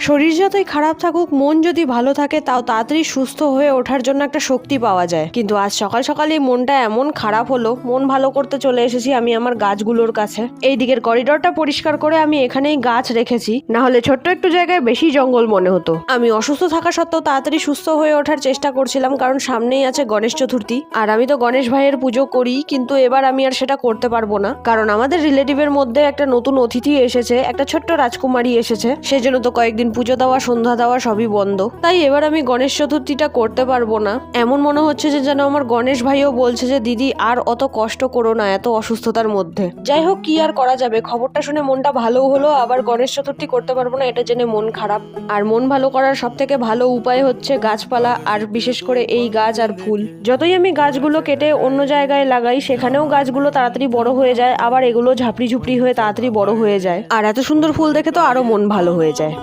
শরীর যতই খারাপ থাকুক, মন যদি ভালো থাকে তাও তাড়াতাড়ি সুস্থ হয়ে ওঠার জন্য একটা শক্তি পাওয়া যায়। কিন্তু আজ সকাল সকালই মনটা এমন খারাপ হলো, মন ভালো করতে চলে এসেছি আমি আমার গাছগুলোর কাছে। এই দিকের করিডোরটা পরিষ্কার করে আমি এখানেই গাছ রেখেছি, না হলে ছোট্ট একটু জায়গায় বেশি জঙ্গল মনে হতো। আমি অসুস্থ থাকা সত্ত্বেও তাড়াতাড়ি সুস্থ হয়ে ওঠার চেষ্টা করছিলাম, কারণ সামনেই আছে গণেশ চতুর্থী আর আমি তো গণেশ ভাইয়ের পুজো করি, কিন্তু এবার আমি আর সেটা করতে পারবো না, কারণ আমাদের রিলেটিভের মধ্যে একটা নতুন অতিথি এসেছে, একটা ছোট্ট রাজকুমারী এসেছে, সেজন্য তো কয়েকদিন পুজো দেওয়া সন্ধ্যা দেওয়া সবই বন্ধ। তাই এবার আমি গণেশ চতুর্থীটা করতে পারবো না। এমন মনে হচ্ছে যে যেন আমার গণেশ ভাইও বলছে যে দিদি আর অত কষ্ট করো না এত অসুস্থতার মধ্যে। যাই হোক, কি আর করা যাবে, খবরটা শুনে মনটা ভালো হলো, আবার গণেশ চতুর্থী করতে পারবো না এটা জেনে মন খারাপ। আর মন ভালো করার সব থেকে ভালো উপায় হচ্ছে গাছপালা, আর বিশেষ করে এই গাছ আর ফুল। যতই আমি গাছগুলো কেটে অন্য জায়গায় লাগাই, সেখানেও গাছগুলো তাড়াতাড়ি বড় হয়ে যায়, আবার এগুলো ঝাপড়ি ঝুপড়ি হয়ে তাড়াতাড়ি বড় হয়ে যায়। আর এত সুন্দর ফুল দেখে তো আরো মন ভালো হয়ে যায়।